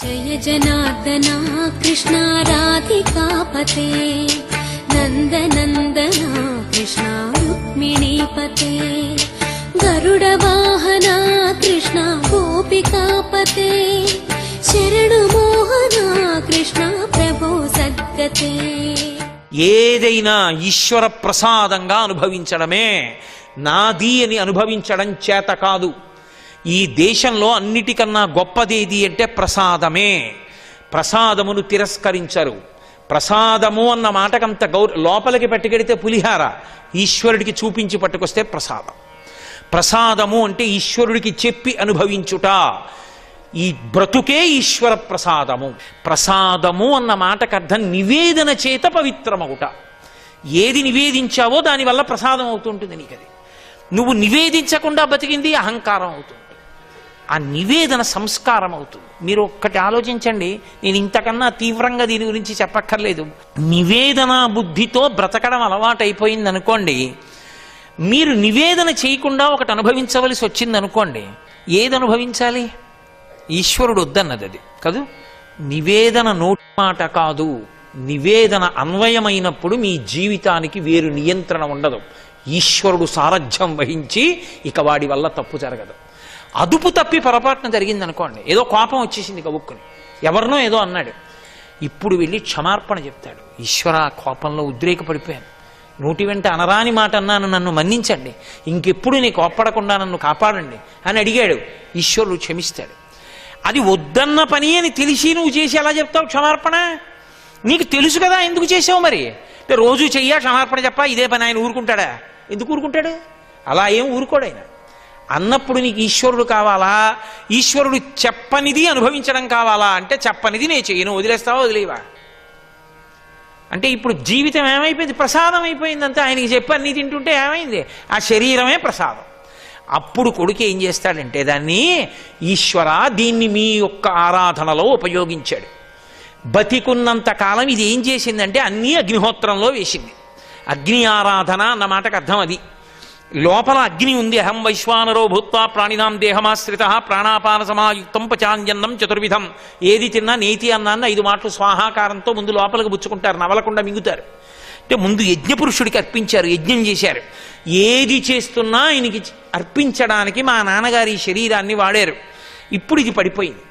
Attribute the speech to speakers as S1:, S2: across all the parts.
S1: జయ జనార్దన కృష్ణ రాధికాపతే నందనందన కృష్ణ రుక్మిణీపతే గరుడ వాహన కృష్ణ గోపికాపతే శరణు మోహన కృష్ణ ప్రభో సద్గతే.
S2: ఏదైనా ఈశ్వర ప్రసాదంగా అనుభవించడమే, నాది అని అనుభవించడం చేత కాదు. ఈ దేశంలో అన్నిటికన్నా గొప్పదేది అంటే ప్రసాదమే. ప్రసాదమును తిరస్కరించరు. ప్రసాదము అన్న మాటకంత లోపలికి పట్టుకెడితే పులిహార, ఈశ్వరుడికి చూపించి పట్టుకొస్తే ప్రసాదం. ప్రసాదము అంటే ఈశ్వరుడికి చెప్పి అనుభవించుట. ఈ బ్రతుకే ఈశ్వర ప్రసాదము. ప్రసాదము అన్న మాటకు అర్థం నివేదన చేత పవిత్రమవుట. ఏది నివేదించావో దానివల్ల ప్రసాదం అవుతుంటుంది నీకు. అది నువ్వు నివేదించకుండా బతికింది అహంకారం అవుతుంది. ఆ నివేదన సంస్కారం అవుతుంది. మీరు ఒక్కటి ఆలోచించండి, నేను ఇంతకన్నా తీవ్రంగా దీని గురించి చెప్పక్కర్లేదు. నివేదన బుద్ధితో బ్రతకడం అలవాటైపోయింది అనుకోండి, మీరు నివేదన చేయకుండా ఒకటి అనుభవించవలసి వచ్చింది అనుకోండి, ఏది అనుభవించాలి? ఈశ్వరుడు వద్దన్నది అది కాదు. నివేదన నోటి మాట కాదు. నివేదన అన్వయమైనప్పుడు మీ జీవితానికి వేరు నియంత్రణ ఉండదు. ఈశ్వరుడు సారథ్యం వహించి ఇక వాడి వల్ల తప్పు జరగదు. అదుపు తప్పి పొరపాటున జరిగింది అనుకోండి, ఏదో కోపం వచ్చేసింది కబుక్కుని, ఎవరినో ఏదో అన్నాడు, ఇప్పుడు వెళ్ళి క్షమార్పణ చెప్తాడు. ఈశ్వర, కోపంలో ఉద్రేకపడిపోయాను, నోటి వెంట అనరాని మాట అన్నాను, నన్ను మన్నించండి, ఇంకెప్పుడు నీ కోప్పడకుండా నన్ను కాపాడండి అని అడిగాడు. ఈశ్వరుడు క్షమిస్తాడు. అది వద్దన్న పని అని తెలిసి నువ్వు చేసి ఎలా చెప్తావు క్షమార్పణ? నీకు తెలుసు కదా ఎందుకు చేసావు. మరి రోజు చెయ్యా క్షమార్పణ చెప్పా, ఇదే పని ఆయన ఊరుకుంటాడా? ఎందుకు ఊరుకుంటాడు? అలా ఏం ఊరుకోడు ఆయన. అన్నప్పుడు నీకు ఈశ్వరుడు కావాలా, ఈశ్వరుడు చెప్పనిది అనుభవించడం కావాలా అంటే చెప్పనిది నేను చెయ్యను, వదిలేస్తావా వదిలేవా అంటే ఇప్పుడు జీవితం ఏమైపోయింది? ప్రసాదం అయిపోయింది అంతే. ఆయనకి చెప్పి అన్నీ తింటుంటే ఏమైంది? ఆ శరీరమే ప్రసాదం. అప్పుడు కొడుకు ఏం చేస్తాడంటే దాన్ని, ఈశ్వర దీన్ని మీ యొక్క ఆరాధనలో ఉపయోగించాడు. బతికున్నంత కాలం ఇది ఏం చేసిందంటే అన్నీ అగ్నిహోత్రంలో వేసింది. అగ్ని ఆరాధన అన్న మాటకు అర్థం అది. లోపల అగ్ని ఉంది. అహం వైశ్వానరో భూత్వా ప్రాణినాం దేహమాశ్రిత ప్రాణాపాన సమాయుక్తం పచాంజన్నం చతుర్విధం. ఏది తిన్నా నేతి అన్నాన్ని 5 మాటలు స్వాహాకారంతో ముందు లోపలికి పుచ్చుకుంటారు, నవలకుండా మింగుతారు. అంటే ముందు యజ్ఞపురుషుడికి అర్పించారు, యజ్ఞం చేశారు. ఏది చేస్తున్నా ఆయనకి అర్పించడానికి మా నాన్నగారి శరీరాన్ని వాడారు. ఇప్పుడు ఇది పడిపోయింది.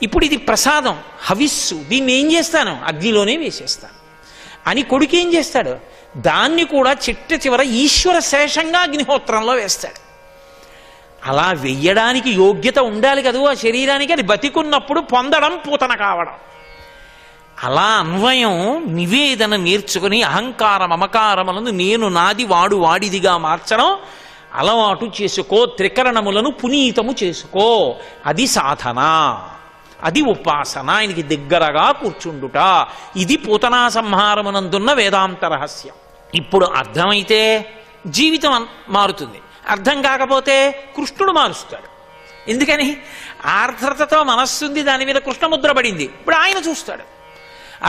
S2: ఇప్పుడు ఇది ప్రసాదం, హవిస్సు. దీన్ని ఏం చేస్తాను? అగ్నిలోనే వేసేస్తాను అని కొడుకు ఏం చేస్తాడు? దాన్ని కూడా చిట్ట చివర ఈశ్వర శేషంగా అగ్నిహోత్రంలో వేస్తాడు. అలా వెయ్యడానికి యోగ్యత ఉండాలి కదా ఆ శరీరానికి. అది బతికున్నప్పుడు పొందడం, పూతన కావడం. అలా అన్వయం నివేదన నేర్చుకుని అహంకార మమకారములను నేను నాది వాడు వాడిదిగా మార్చడం అలవాటు చేసుకో. త్రికరణములను పునీతము చేసుకో. అది సాధన, అది ఉపాసన. ఆయనకి దగ్గరగా కూర్చుండుట. ఇది పూతనా సంహారమునందున్న వేదాంత రహస్యం. ఇప్పుడు అర్థమైతే జీవితం మారుతుంది, అర్థం కాకపోతే కృష్ణుడు మారుస్తాడు. ఎందుకని? ఆర్ద్రతతో మనస్సుంది, దాని మీద కృష్ణముద్ర పడింది. ఇప్పుడు ఆయన చూస్తాడు,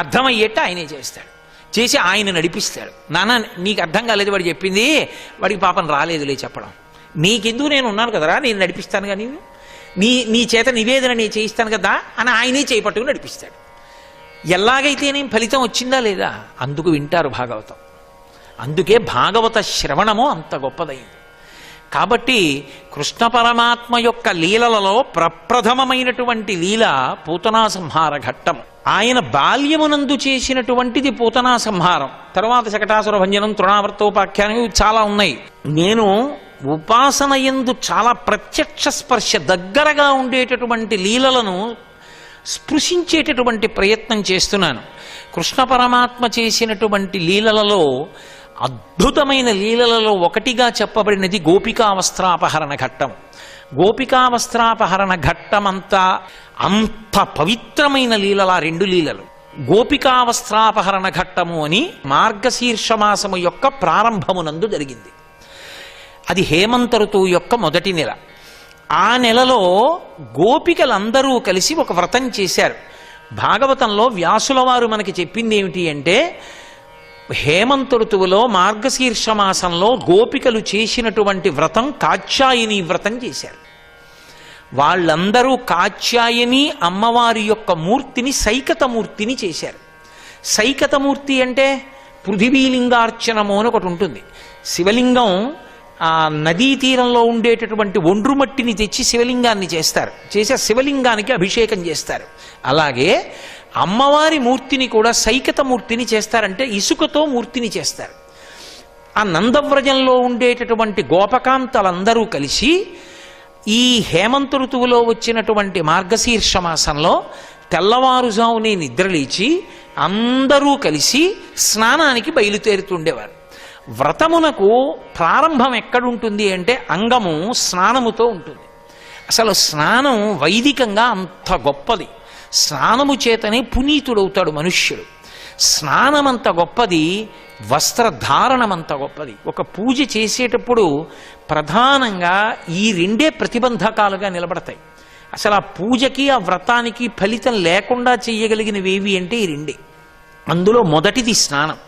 S2: అర్థమయ్యేట్టు ఆయనే చేస్తాడు, చేసి ఆయన నడిపిస్తాడు. నాన్న నీకు అర్థం కాలేదు వాడు చెప్పింది, వాడికి పాపం రాలేదులే చెప్పడం, నీకెందుకు నేను ఉన్నాను కదరా, నేను నడిపిస్తాను కానీ నీ చేత నివేదన నేను చేయిస్తాను కదా అని ఆయనే చేపట్టుకుని నడిపిస్తాడు. ఎలాగైతేనేం ఫలితం వచ్చిందా లేదా? అందుకు వింటారు భాగవతం. అందుకే భాగవత శ్రవణము అంత గొప్పదైంది. కాబట్టి కృష్ణ పరమాత్మ యొక్క లీలలలో ప్రప్రథమమైనటువంటి లీల పూతనా సంహార ఘట్టం. ఆయన బాల్యమునందు చేసినటువంటిది పూతనా సంహారం. తర్వాత శకటాసుర భంజనం, తృణావర్తోపాఖ్యానం, ఇవి చాలా ఉన్నాయి. నేను ఉపాసన యందు చాలా ప్రత్యక్ష స్పర్శ, దగ్గరగా ఉండేటటువంటి లీలలను స్పృశించేటటువంటి ప్రయత్నం చేస్తున్నాను. కృష్ణ పరమాత్మ చేసినటువంటి లీలలలో అద్భుతమైన లీలలలో ఒకటిగా చెప్పబడినది గోపికావస్త్రాపహరణ ఘట్టం. గోపికావస్త్రాపహరణ ఘట్టమంతా అంత పవిత్రమైన లీలల 2 లీలలు. గోపికావస్త్రాపహరణ ఘట్టము అని మార్గశీర్షమాసము యొక్క ప్రారంభమునందు జరిగింది. అది హేమంత ఋతువు యొక్క మొదటి నెల. ఆ నెలలో గోపికలందరూ కలిసి ఒక వ్రతం చేశారు. భాగవతంలో వ్యాసుల వారు మనకి చెప్పింది ఏమిటి అంటే, హేమంత ఋతువులో మార్గశీర్ష మాసంలో గోపికలు చేసినటువంటి వ్రతం కాత్యాయని వ్రతం చేశారు. వాళ్ళందరూ కాత్యాయని అమ్మవారి యొక్క మూర్తిని సైకతమూర్తిని చేశారు. సైకతమూర్తి అంటే పృథివీలింగార్చనము అని ఒకటి ఉంటుంది. శివలింగం ఆ నదీ తీరంలో ఉండేటటువంటి ఒండ్రుమట్టిని తెచ్చి శివలింగాన్ని చేస్తారు. చేసే శివలింగానికి అభిషేకం చేస్తారు. అలాగే అమ్మవారి మూర్తిని కూడా సైకతమూర్తిని చేస్తారంటే ఇసుకతో మూర్తిని చేస్తారు. ఆ నందవ్రజంలో ఉండేటటువంటి గోపకాంతలందరూ కలిసి ఈ హేమంత ఋతువులో వచ్చినటువంటి మార్గశీర్ష మాసంలో తెల్లవారుజామునే నిద్రలేచి అందరూ కలిసి స్నానానికి బయలుదేరుతుండేవారు. వ్రతమునకు ప్రారంభం ఎక్కడుంటుంది అంటే అంగము స్నానముతో ఉంటుంది. అసలు స్నానం వైదికంగా అంత గొప్పది. స్నానము చేతనే పునీతుడవుతాడు మనుష్యుడు. స్నానమంత గొప్పది, వస్త్రధారణమంత గొప్పది. ఒక పూజ చేసేటప్పుడు ప్రధానంగా ఈ రెండే ప్రతిబంధకాలుగా నిలబడతాయి. అసలు ఆ పూజకి ఆ వ్రతానికి ఫలితం లేకుండా చేయగలిగినవేవి అంటే ఈ రెండే. అందులో మొదటిది స్నానం.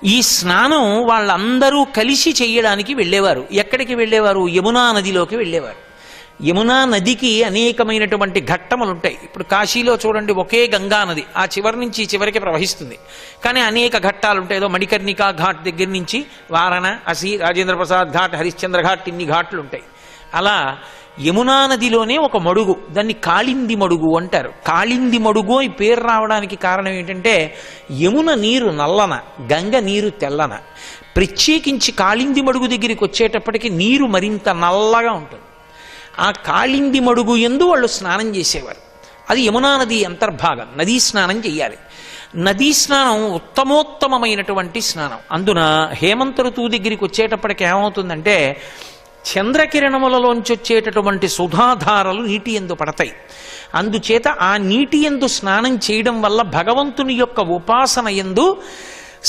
S2: ఈ స్నానం వాళ్ళందరూ కలిసి చేయడానికి వెళ్ళేవారు. ఎక్కడికి వెళ్ళేవారు? యమునా నదిలోకి వెళ్ళేవారు. యమునా నదికి అనేకమైనటువంటి ఘట్టములు ఉంటాయి. ఇప్పుడు కాశీలో చూడండి, ఒకే గంగా నది ఆ చివరి నుంచి చివరికి ప్రవహిస్తుంది. కానీ అనేక ఘట్టాలు ఉంటాయి. ఏదో మణికర్ణికా ఘాట్ దగ్గర నుంచి వారణాసి, రాజేంద్ర ప్రసాద్ ఘాట్, హరిశ్చంద్ర ఘాట్, ఇన్ని ఘాట్లు ఉంటాయి. అలా యమునా నదిలోనే ఒక మడుగు, దాన్ని కాళింది మడుగు అంటారు. కాళింది మడుగు ఈ పేరు రావడానికి కారణం ఏంటంటే యమున నీరు నల్లన, గంగ నీరు తెల్లన. ప్రత్యేకించి కాళింది మడుగు దగ్గరికి వచ్చేటప్పటికి నీరు మరింత నల్లగా ఉంటుంది. ఆ కాళింది మడుగు యందు వాళ్ళు స్నానం చేసేవారు. అది యమునా నది అంతర్భాగం. నదీ స్నానం చెయ్యాలి. నదీ స్నానం ఉత్తమోత్తమైనటువంటి స్నానం. అందున హేమంత ఋతువు దగ్గరికి వచ్చేటప్పటికి ఏమవుతుందంటే చంద్రకిరణములలోంచి వచ్చేటటువంటి సుధాధారలు నీటి యందు పడతాయి. అందుచేత ఆ నీటి యందు స్నానం చేయడం వల్ల భగవంతుని యొక్క ఉపాసన యందు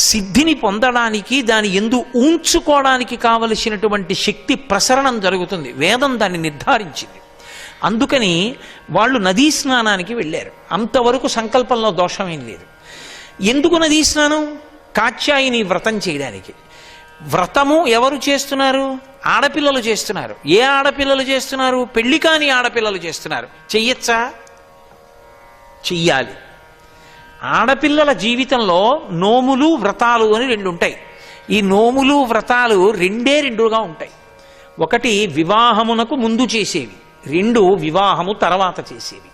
S2: సిద్ధిని పొందడానికి, దాని యందు ఉంచుకోవడానికి కావలసినటువంటి శక్తి ప్రసరణం జరుగుతుంది. వేదం దాన్ని నిర్ధారించింది. అందుకని వాళ్ళు నదీ స్నానానికి వెళ్ళారు. అంతవరకు సంకల్పంలో దోషమేం లేదు. ఎందుకు నదీ స్నానం? కాత్యాయని వ్రతం చేయడానికి. వ్రతము ఎవరు చేస్తున్నారు? ఆడపిల్లలు చేస్తున్నారు. ఏ ఆడపిల్లలు చేస్తున్నారు? పెళ్లి కాని ఆడపిల్లలు చేస్తున్నారు. చెయ్యొచ్చా? చెయ్యాలి. ఆడపిల్లల జీవితంలో నోములు వ్రతాలు అని రెండు ఉంటాయి. ఈ నోములు వ్రతాలు రెండుగా ఉంటాయి. ఒకటి వివాహమునకు ముందు చేసేవి, రెండు వివాహము తర్వాత చేసేవి.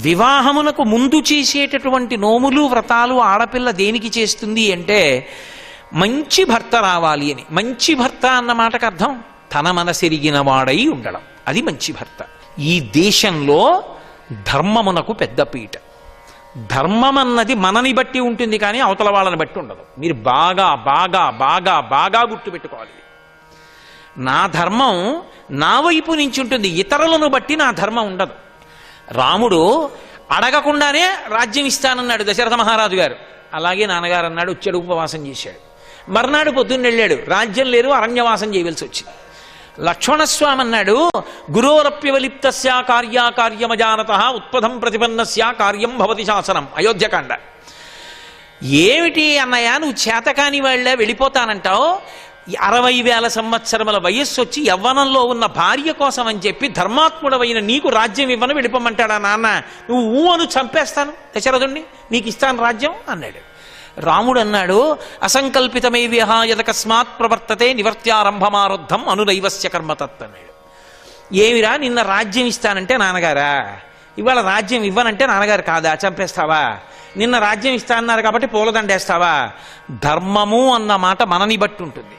S2: వివాహమునకు ముందు చేసేటటువంటి నోములు వ్రతాలు ఆడపిల్ల దేనికి చేస్తుంది అంటే మంచి భర్త రావాలి అని. మంచి భర్త అన్న మాటకు అర్థం తన మనసెరిగిన వాడై ఉండడం. అది మంచి భర్త. ఈ దేశంలో ధర్మమునకు పెద్ద పీట. ధర్మం అన్నది మనని బట్టి ఉంటుంది కానీ అవతల వాళ్ళని బట్టి ఉండదు. మీరు బాగా బాగా బాగా బాగా గుర్తుపెట్టుకోవాలి. నా ధర్మం నా వైపు నుంచి ఉంటుంది, ఇతరులను బట్టి నా ధర్మం ఉండదు. రాముడు అడగకుండానే రాజ్యం ఇస్తానన్నాడు దశరథ మహారాజు గారు. అలాగే నాన్నగారు అన్నాడు, వచ్చాడు, ఉపవాసం చేశాడు. మర్నాడు పొద్దున్న వెళ్ళాడు, రాజ్యం లేదు, అరణ్యవాసం చేయవలసి వచ్చింది. లక్ష్మణస్వామి అన్నాడు, గురోరప్యవలిప్తస్య కార్యాకార్యమజానత ఉత్పదం ప్రతిపన్నస్య కార్యం భవతి శాసనం. అయోధ్యకాండ. ఏమిటి అన్నయ్య నువ్వు చేతకాని వాళ్ళ వెళ్ళిపోతానంటావు? 60,000 సంవత్సరముల వయస్సు వచ్చి యవ్వనంలో ఉన్న భార్య కోసం అని చెప్పి ధర్మాత్ముడవైన నీకు రాజ్యం ఇవ్వను వెళ్ళిపోమంటాడా నాన్న? నువ్వు అను చంపేస్తాను దశరథుణ్ణి, నీకు ఇస్తాను రాజ్యం అన్నాడు. రాముడు అన్నాడు, అసంకల్పితమే యదకస్మాత్ ప్రవర్తతే నివర్త్యారంభమారుద్ధం అనునైవస్య కర్మతత్ అన్నాడు. ఏమిరా నిన్న రాజ్యం ఇస్తానంటే నాన్నగారా, ఇవాళ రాజ్యం ఇవ్వనంటే నాన్నగారు కాదా, చంపేస్తావా? నిన్న రాజ్యం ఇస్తా అన్నారు కాబట్టి పూలదండేస్తావా? ధర్మము అన్న మాట మనని బట్టి ఉంటుంది.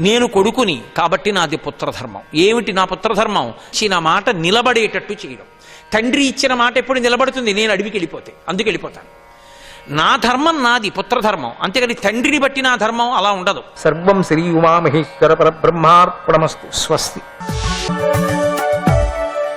S2: నేను కొడుకుని కాబట్టి నాది పుత్రధర్మం. ఏమిటి నా పుత్రధర్మం? ఇచ్చిన మాట నిలబడేటట్టు చేయడం. తండ్రి ఇచ్చిన మాట ఎప్పుడు నిలబడుతుంది? నేను అడవికి వెళ్ళిపోతే, అందుకు వెళ్ళిపోతాను. నా ధర్మం నాది, పుత్రధర్మం. అంతేగాని తండ్రిని బట్టి నా ధర్మం అలా ఉండదు.
S3: సర్వం శ్రీ ఉమామహేశ్వర పరబ్రహ్మార్పణమస్తు. స్వస్తి.